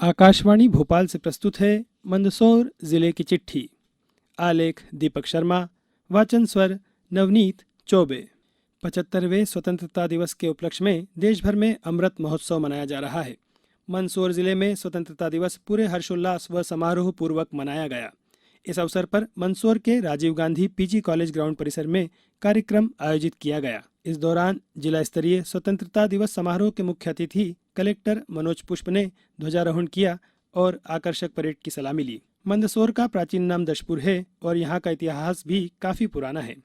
आकाशवाणी भोपाल से प्रस्तुत है मंदसौर जिले की चिट्ठी। आलेख दीपक शर्मा, वाचन स्वर नवनीत चौबे। 75वें स्वतंत्रता दिवस के उपलक्ष्य में देश भर में अमृत महोत्सव मनाया जा रहा है। मंदसौर जिले में स्वतंत्रता दिवस पूरे हर्षोल्लास व समारोह पूर्वक मनाया गया। इस अवसर पर मंदसौर के Rajiv Gandhi PG college ground परिसर में कार्यक्रम आयोजित किया गया। इस दौरान जिला स्तरीय स्वतंत्रता दिवस समारोह के मुख्य अतिथि कलेक्टर मनोज पुष्प ने ध्वजारोहण किया और आकर्षक परेड की सलामी ली। मंदसौर का प्राचीन नाम दशपुर है और यहाँ का इतिहास भी काफी पुराना है।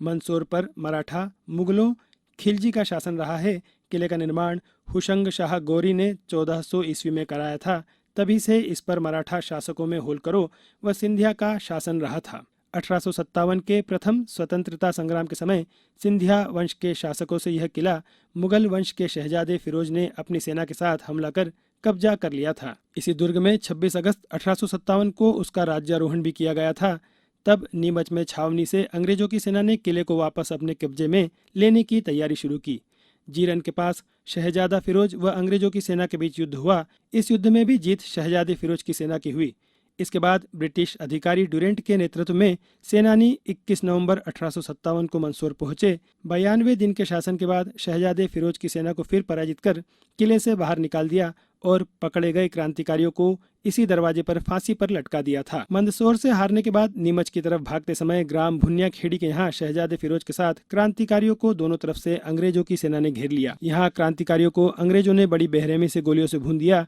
मंदसौर पर मराठा, मुगलों, खिलजी का शासन रहा है। किले का निर्माण हुशंग शाह गौरी ने 1400 ईस्वी में कराया था। तभी से इस पर मराठा शासकों में होलकरों व सिंधिया का शासन रहा था। 1857 के प्रथम स्वतंत्रता संग्राम के समय सिंधिया वंश के शासकों से यह किला मुगल वंश के शहजादे फिरोज ने अपनी सेना के साथ हमला कर कब्जा कर लिया था। इसी दुर्ग में 26 अगस्त 1857 को उसका राज्यारोहण भी किया गया था। तब नीमच में छावनी से अंग्रेजों की सेना ने किले को वापस अपने कब्जे में लेने की तैयारी शुरू की। जीरन के पास शहजादा फिरोज व अंग्रेजों की सेना के बीच युद्ध हुआ। इस युद्ध में भी जीत शहजादे फिरोज की सेना की हुई। इसके बाद ब्रिटिश अधिकारी ड्यूरेंट के नेतृत्व में सेनानी 21 नवंबर 1857 को मंदसौर पहुंचे। 92 दिन के शासन के बाद शहजादे फिरोज की सेना को फिर पराजित कर किले से बाहर निकाल दिया और पकड़े गए क्रांतिकारियों को इसी दरवाजे पर फांसी पर लटका दिया था। मंदसौर से हारने के बाद नीमच की तरफ भागते समय ग्राम भुनिया खेड़ी के यहाँ शहजादे फिरोज के साथ क्रांतिकारियों को दोनों तरफ से अंग्रेजों की सेना ने घेर लिया। यहाँ क्रांतिकारियों को अंग्रेजों ने बड़ी बेरहमी से गोलियों से भून दिया।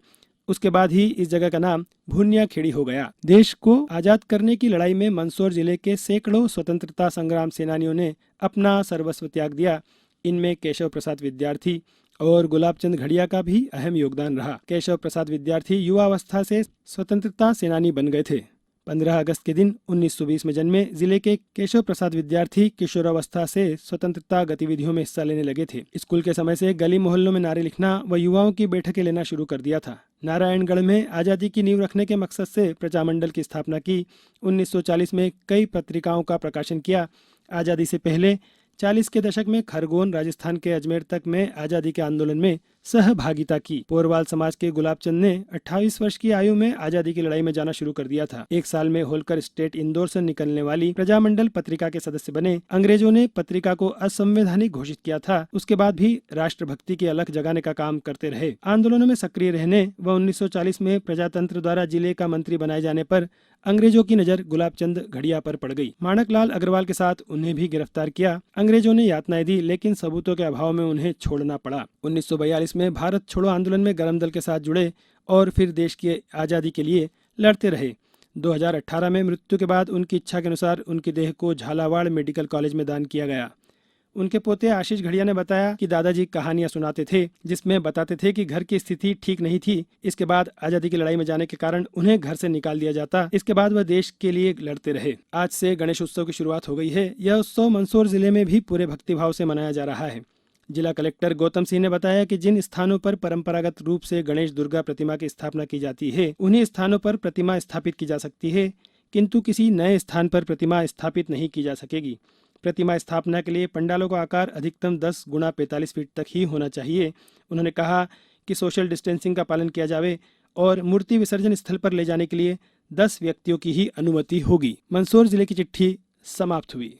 उसके बाद ही इस जगह का नाम भुनिया खेड़ी हो गया। देश को आजाद करने की लड़ाई में मंदसौर जिले के सैकड़ों स्वतंत्रता संग्राम सेनानियों ने अपना सर्वस्व त्याग दिया। इनमें केशव प्रसाद विद्यार्थी और गुलाबचंद घड़िया का भी अहम योगदान रहा। केशव प्रसाद विद्यार्थी युवावस्था से स्वतंत्रता सेनानी बन गए थे। 15 अगस्त के दिन 1920 में जन्मे जिले के केशव प्रसाद विद्यार्थी किशोरावस्था से स्वतंत्रता गतिविधियों में हिस्सा लेने लगे थे। स्कूल के समय से गली मोहल्लों में नारे लिखना व युवाओं की बैठकें लेना शुरू कर दिया था। नारायणगढ़ में आज़ादी की नींव रखने के मकसद से प्रजामंडल की स्थापना की। 1940 में कई पत्रिकाओं का प्रकाशन किया। आज़ादी से पहले 40 के दशक में खरगोन राजस्थान के अजमेर तक में आज़ादी के आंदोलन में सहभागिता की। पोरवाल समाज के गुलाबचंद ने 28 वर्ष की आयु में आज़ादी की लड़ाई में जाना शुरू कर दिया था। एक साल में होलकर स्टेट इंदौर से निकलने वाली प्रजामंडल पत्रिका के सदस्य बने। अंग्रेजों ने पत्रिका को असंवैधानिक घोषित किया था। उसके बाद भी राष्ट्रभक्ति की अलख जगाने का काम करते रहे। आंदोलनों में सक्रिय रहने व 1940 में प्रजातंत्र द्वारा जिले का मंत्री बनाए जाने पर अंग्रेजों की नजर गुलाबचंद घड़िया पर पड़ गई। माणक लाल अग्रवाल के साथ उन्हें भी गिरफ्तार किया। अंग्रेजों ने यातनाएं दी, लेकिन सबूतों के अभाव में उन्हें छोड़ना पड़ा। 1942 में भारत छोड़ो आंदोलन में गरम दल के साथ जुड़े और फिर देश की आज़ादी के लिए लड़ते रहे। 2018 में मृत्यु के बाद उनकी इच्छा के अनुसार उनकी देह को झालावाड़ मेडिकल कॉलेज में दान किया गया। उनके पोते आशीष घड़िया ने बताया कि दादाजी कहानियां सुनाते थे जिसमें बताते थे कि घर की स्थिति ठीक नहीं थी। इसके बाद आज़ादी की लड़ाई में जाने के कारण उन्हें घर से निकाल दिया जाता। इसके बाद वह देश के लिए लड़ते रहे। आज से गणेश उत्सव की शुरुआत हो गई है। यह उत्सव मंदसौर जिले में भी पूरे भक्तिभाव से मनाया जा रहा है। जिला कलेक्टर गौतम सिंह ने बताया कि जिन स्थानों पर परंपरागत रूप से गणेश दुर्गा प्रतिमा की स्थापना की जाती है उन्हीं स्थानों पर प्रतिमा स्थापित की जा सकती है, किंतु किसी नए स्थान पर प्रतिमा स्थापित नहीं की जा सकेगी। प्रतिमा स्थापना के लिए पंडालों का आकार अधिकतम 10 गुणा 45 फीट तक ही होना चाहिए। उन्होंने कहा कि सोशल डिस्टेंसिंग का पालन किया जावे और मूर्ति विसर्जन स्थल पर ले जाने के लिए 10 व्यक्तियों की ही अनुमति होगी। मंदसौर जिले की चिट्ठी समाप्त हुई।